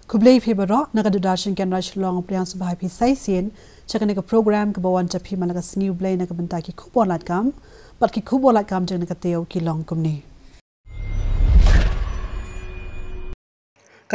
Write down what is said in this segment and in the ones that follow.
Kublai Fibaro, Nagadudarshan can rush long Prians by Pisaisian, checking a program Kabawan Chapi Malagas new blade Nagabantaki Kubolat Gam, but Kikubolat Gam Janakateo Kilong Kumni.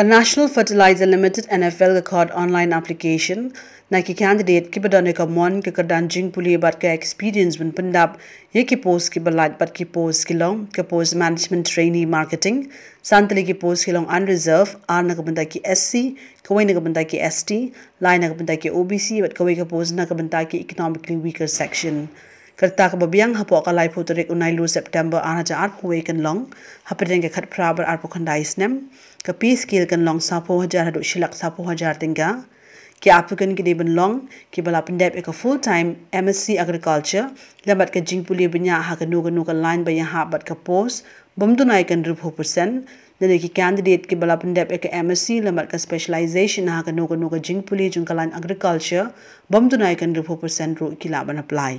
National Fertilizer Limited NFL card online application Nike candidate Kibadonika Mon Kikadanjing Puli but experience when Pendab Yeki post Kibalat but Kipos Kilong Kapos Management Trainee Marketing Santali Kipos Kilong Unreserved Arnakabantaki SC Kawainakabantaki ST Line Nakabantaki OBC but Kawikapos Nakabantaki Economically Weaker Section Kerta kebabiang hapo akalai puturik unailu September anaja arp huwe kan long hapedeng ke khat prabar arpo khandai snem ke pi skill kan long sapo hajar hadu shilak sapo hajar tingga ki applicant ki deben long ki bala pendep ek full time MSc agriculture labat ke jingpuli benya ha kanu kan line ba ha bat ke post bomdunai kan 2% dan ki candidate ki bala pendep ek MSc labat ke specialization ha kanu ka jingpuli jungkalan agriculture bomdunai kan 2% ro ki laban apply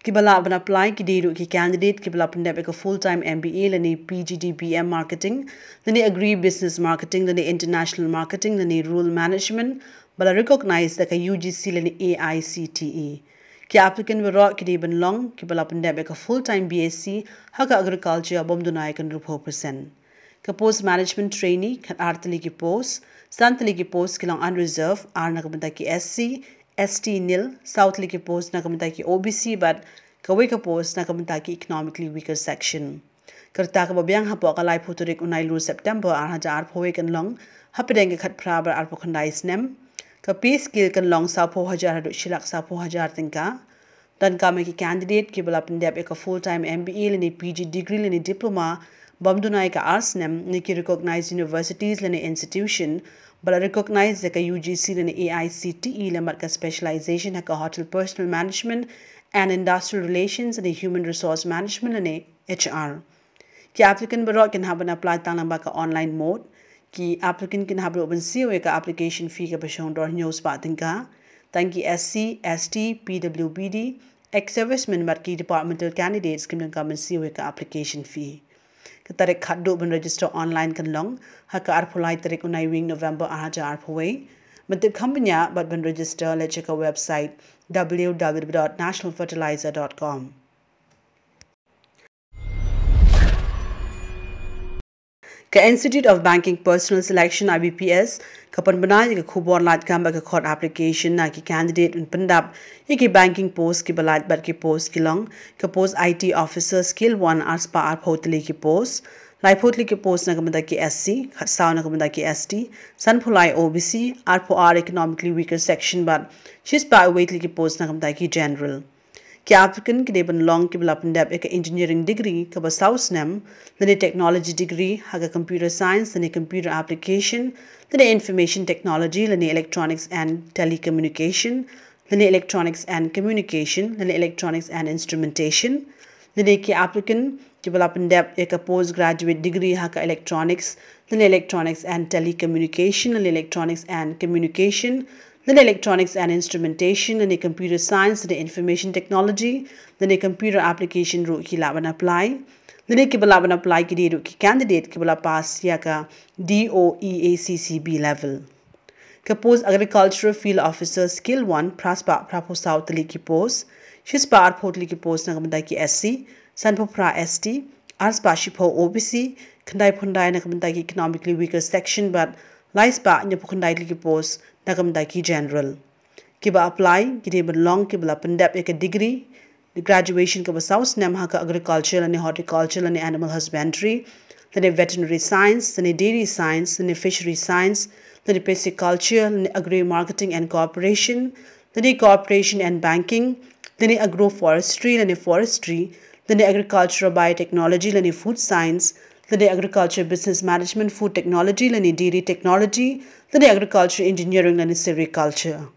Kibala ban apply ki diru ki candidate kibala pendep ek full time MBA lani PGDBM marketing lani agree business marketing lani international marketing lani rural management bala recognize that UGC lani AICTE ki applicant wero ki diban long kibala pendep ek full time BSc haka agriculture bomdunai kan 4% ka post management trainee kan artali ki post santali ki post kilang unreserved arna kabanta ki SC ST nil South Liki post nakamantaki OBC but kawika post nakamantaki economically weaker section. Kerta kebabiang hapo akalai puturik unailu September arhaja arpowe kan long hapedeng ke khat prabar arpo khandai snem ka pi skill kan long sapo hajar hadu shilak sapo hajar tingka dan kami ki candidate ki bala pendep ek full time MBA lani PG degree lani diploma bamdunai ka arsnem ni ki recognized universities lani institution but recognize that UGC and AICTE lamar ka specialization ka hotel personal management and industrial relations and human resource management and HR. Ki applicant baro can have an apply tanamba ka online mode. Ki applicant can have open COA ka application fee ka pasyon dor news pating ka. Tanki SC, ST, PWBD, ex-servicemen mat ki departmental candidates can come and COA ka application fee. Katarik khaddo ban register online kan long haka arpulai tarik unai wing November ahaja arpaway matip companya but ban register let's check our website www.nationalfertilizer.com Ka Institute of Banking Personal Selection IBPS kapan banai ka khubor lat kamba ka court application na ki candidate in Punjab ki banking post ki balat bat ki post ki long ka post IT officer skill 1 arspa arphotli ki post laipotli ki post na kamda ki SC khatsaw na kamda ki ST sanphulai OBC arpho economically weaker section but she's by waitli ki post na kamda ki general ki applicant ki deban long ki bala pendep ek engineering degree ka basaw snem lani technology degree haga computer science lani computer application lani information technology lani electronics and telecommunication lani electronics and communication lani electronics and instrumentation lani ki applicant ki bala pendep ek postgraduate degree haga electronics lani electronics and telecommunication lani electronics and communication then electronics and instrumentation, then computer science, then information technology, then computer application ro ki laban apply, then ki balaban apply ki di ro ki candidate ki bala pass ya ka DOEACCB level. Ka post agricultural field officer skill 1 praspa praposaw tali ki post, shispa arpotli ki post na kamanda ki SC, sanpo pra ST, arspa shipo OBC, kandai pundai na kamanda ki economically weaker section but laispa nyapo kandai li ki post nakamda ki general kiba apply kide long kibla pendep ek degree the graduation ka basaus nam ha ka agriculture and horticulture and animal husbandry then veterinary science then dairy science then fishery science then pisciculture and agri marketing and cooperation then cooperation and banking then agroforestry and forestry then agricultural biotechnology and food science then agriculture business management food technology and dairy technology then agriculture engineering and sericulture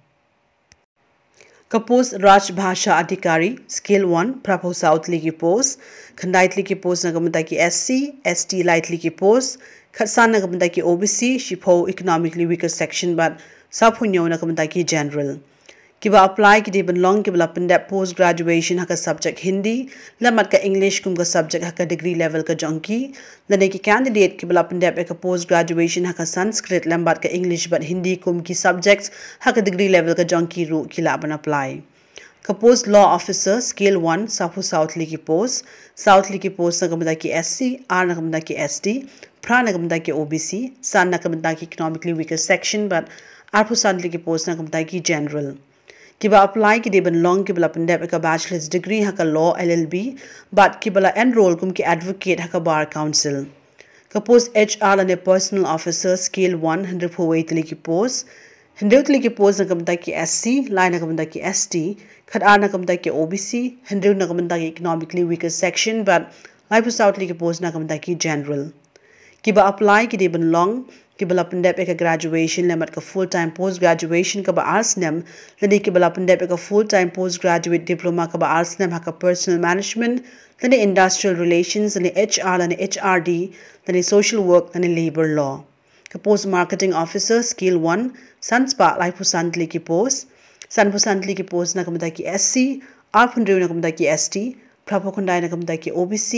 Kapos Raj Bhasha Adhikari skill 1 Prapo South Liki post Khandait Liki post nagamata ki SC ST light Liki post Khatsan nagamata ki OBC Shipo economically weaker section but Sapunyo nagamata ki general Kiba apply ki deben long kiba lapendap post graduation haka subject Hindi lamat ka English kum ka subject haka degree level ka jonki lane ki candidate kiba lapendap ka post graduation haka Sanskrit lambat ka English but Hindi kum ki subjects haka degree level ka jonki ru ki laban apply. Ka post law officer scale 1 Sapu South Liki post na kamda ki SC R na kamda ki ST pra na kamda ki OBC san na kamda ki economically weaker section but Arpu South Liki post na kamda ki general. Kiba apply ki deben long kiba lapendap ka bachelor's degree haka law LLB but kiba la enroll kum ki advocate haka bar council. Ka post HR lane personal officer scale 1 100 liki post liki post na kamda ki SC line na kamda ki ST khat R na kamda ki OBC 100 na kamda ki economically weaker section but Arpu South liki post na kamda ki general. Kiba apply ki deben long kiba lapendap ka graduation lemat ka full time post graduation ka ba arsnem lani kiba lapendap ka full time post graduate diploma ka ba arsnem haka personal management lani industrial relations lani HR lani HRD lani social work lani labor law. Ka post marketing officer skill 1 sanspa laipu santli ki post na kamda ki SC arpundrew na kamda ki ST prapokundai na kamda ki OBC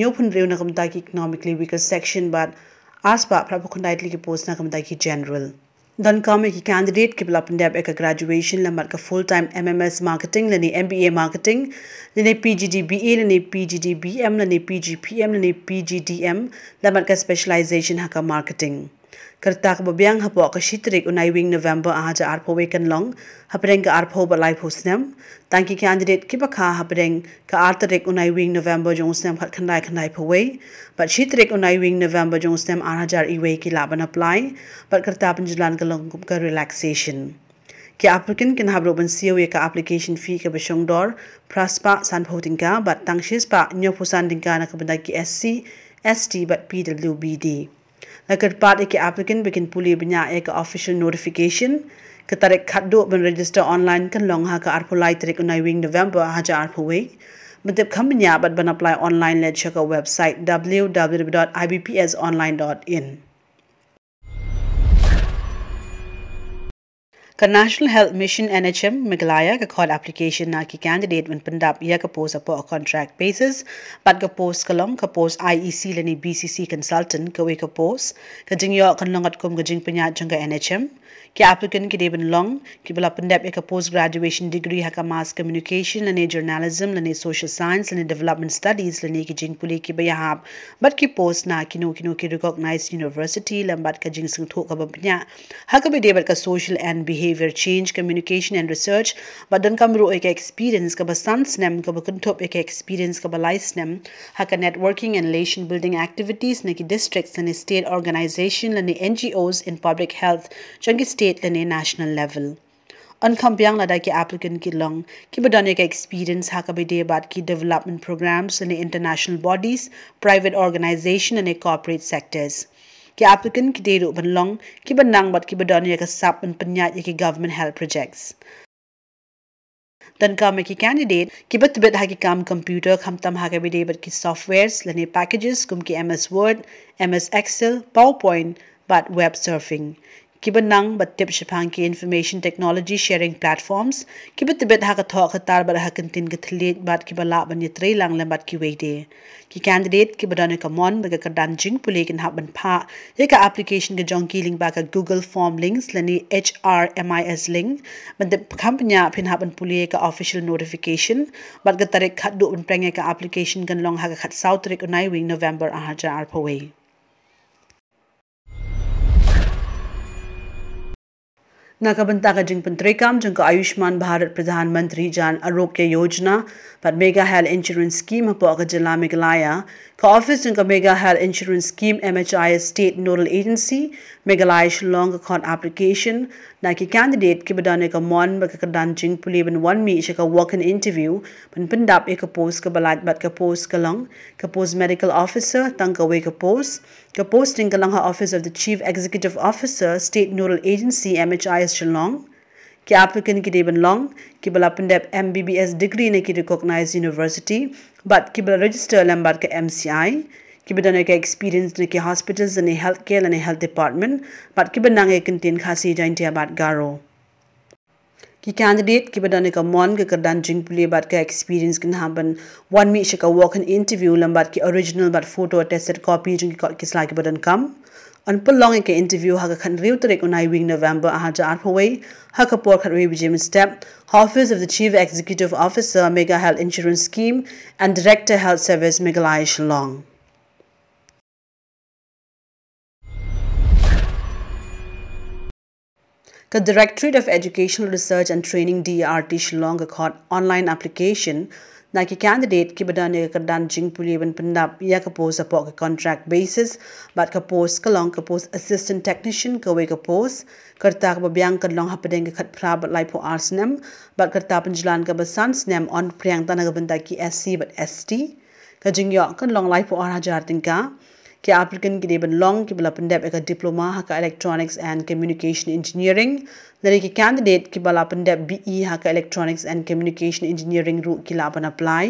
nyopundrew na kamda ki economically weaker section but Aspa prapokundai liki post na kamda ki general. Dan kame ki candidate ki lapendap ka graduation lambat ka full time MMS marketing lani MBA marketing lani PGD BA lani PGD BM lani PGPM lani PGDM lambat ka specialization haka marketing. Kerta ka babiang hapo ka shitrik unai wing November ahaja arpo wekan long hapreng ka arpo ba live hostnem tangki candidate ki bakha hapreng ka artarik unai wing November jongsnem khat khandai paway but shitrik unai wing November jongsnem ahajar iwe ki laban apply but kerta penjulan ka long ka relaxation ki applicant kin habro ban siyo ka application fee ka besong dor praspa san photing ka but tangshis pa nyopusan dingka na ka ki SC ST but PWBD. Agar part ek applicant bikin puli banya ek official notification ke tarik khaddo ben register online kan long ha ka arpulai tarik unai wing November haja arpuwe mentep khambanya bat ban apply online let check website www.ibpsonline.in. Ka National Health Mission NHM Meghalaya ka call application na ki candidate when pendap ya ka post apo a contract basis but ka post kalong ka post IEC lani BCC consultant ka we ka post ka jingyo kan longat kum ka jing panya jang ka NHM ki applicant ki deben long ki bala pendap ka post graduation degree haka mass communication lani journalism lani social science lani development studies lani ki jing puli ki bayahap but ki post na kino ki recognized university lambat ka jing sing tho ka banya haka be debat ka social and behavior change communication and research but dan kamro ek experience ka ba sansnem ka ba kuntop ek experience ka ba licenem haka networking and relation building activities na ki districts and state organization lani NGOs in public health changi state lani national level. On kampiang lada ki applicant ki long ki badane ka experience haka be debat ki development programs lani international bodies private organization and corporate sectors. Ki applicant ki deru ban long ki banang bat ki badane ka sap ban panyat ki government health projects. Dan kame ki candidate ki bat haki kam computer khamtam haka be debat ki softwares lani packages kum ki MS Word, MS Excel, PowerPoint but web surfing. Ki banang bat tip shapang ki information technology sharing platforms ki bat haka thok khatar bar hakan tin ka thlit bat ki bala ban yitre lang lambat ki weide ki candidate ki badane ka mon baga ka danjing puli kin haban pha ye ka application ka jonki link ba ka Google form links lani HRMIS link ban de companya phin haban puli ka official notification bat ka tarik khat du ban prang ka application kan long haka khat south tarik unai wing November ahaja arpaway. Nakabanta ka jing pentrikam jang ka Ayushman Bharat Pradhan Mantri Jan Arogya Yojana but Mega Health Insurance Scheme hapo ka Jilla Meghalaya ka office jang ka Mega Health Insurance Scheme MHIS State Nodal Agency Meghalaya Shillong ka application na ki candidate ki badane ka mon ba ka danjing puli ban 1 mi ka walk-in interview ban pendap ka post ka balat bat ka post ka long ka post medical officer tang ka we ka posting ka lang ha office of the Chief Executive Officer State Nodal Agency MHIS Shillong ki applicant ki deban long ki bala pendap MBBS degree na ki recognized university but ki bala register lambat ka MCI ki badane ka experience na ki hospitals and healthcare and health department but ki banang e contain khasi jaintia bat garo ki candidate ki badane ka mon ka kardan jing puli bat ka experience kin haban one mi shika walk an interview lambat ki original bat photo attested copy jing ki slide ki badan kam an pulong ke interview ha ka khan riu trek unai wing November ahaja arpaway ha ka por khat jim step office of the chief executive officer mega health insurance scheme and director health service Megalai Shillong. The Directorate of Educational Research and Training DERT Shillong ka online application na ki candidate ki badane ka dan jing puli ban pandap ya ka post apo ka contract basis bat ka post kalong ka post assistant technician ka we ka post karta ka babyang ka long hapadeng ka khat phra bat lai po arsnem bat karta panjilan ka basan snem on priang tan ka banda ki SC but ST ka jing yo kan long lai po ar hajar tingka ki applicant ki deban long ki bala pandap ka diploma ha ka electronics and communication engineering nare ki candidate ki bala pandap BE ha ka electronics and communication engineering ru ki laban apply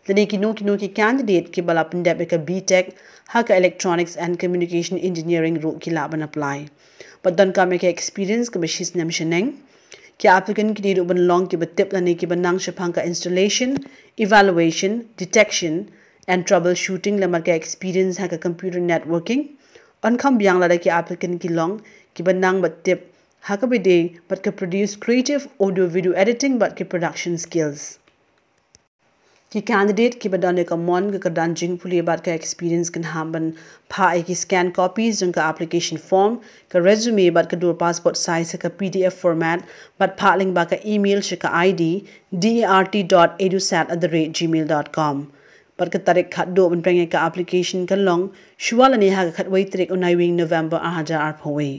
nare ki no ki candidate ki bala pandap ka BTech ha ka electronics and communication engineering ru ki laban apply but dan ka me ka experience ka bashis nam sheneng ki applicant ki deban long ki batip nane ki banang shapang ka installation evaluation detection and troubleshooting lamar ka experience ha ka computer networking on kam byang la ki applicant ki long ki banang batip ha ka bide but ka produce creative audio video editing but ki production skills ki candidate ki badane ka mon ka dan jing puli bat ka experience kan haban pha ki scan copies jung ka application form ka resume bat ka dur passport size ka PDF format bat pha link ba ka email shika ID dert.edusat@gmail.com but ka tarik khat do ban penge ka application ka long shuwala ni ha ka khat wai tarik unai wing November ahaja arphaway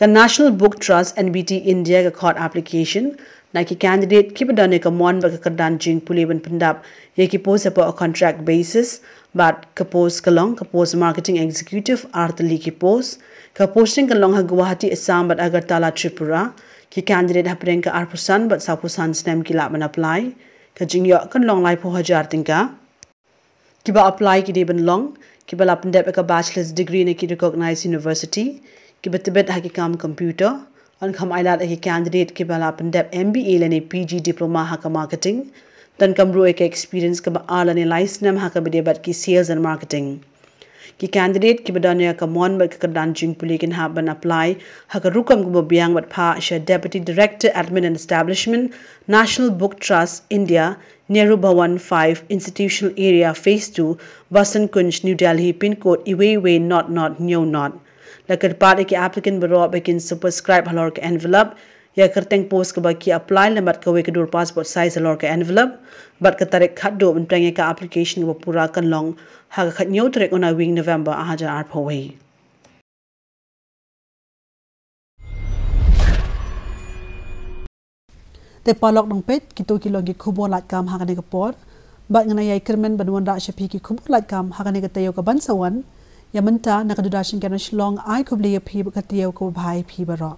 ka National Book Trust NBT India ka khot application na ki candidate ki badane ka mon ba ka dan jing puli ban pandap ye ki post apo a contract basis but ka post ka long ka post marketing executive artali ki post ka posting ka long ha Guwahati Assam but Agartala Tripura ki candidate hapreng ka arpusan but sapusan snem ki laban apply ka jingyo kan long lai po hajar tingka ki ba apply ki deban long ki ba lapan dep ka bachelor's degree na ki recognized university ki ba tibet ha ki kam computer on kham ailat ki candidate ki ba lapan dep MBA lene PG diploma ha ka marketing dan kam ro ka experience ka ba alane license ha ka ba debat ki sales and marketing ki candidate ki badane ka mon ba ka dan jing puli kin ha ban apply ha ka rukam go biang bat pha sha deputy director admin and establishment National Book Trust India Nehru Bhawan 5 institutional area phase 2 Vasant Kunj New Delhi pin code iwe not new not lakar part ki applicant baro ba kin subscribe halor ka envelope ya karteng post ka ba ki apply lambat ka we ka dur passport size halor ka envelope bat ka tarik khat do ban penge ka application ba pura kan long ha khat nyo trek ona wing November ahaja arphaway te palok dong pet kito ki logi khubo lat kam ha ka ne ka por bat ngana yai kermen banwan ra shapi ki khubo lat kam ha ka ne ka tayo ka ban sawan ya menta nakadudashin kana Shillong ai khubli ya phi ka tayo ko bhai phi baro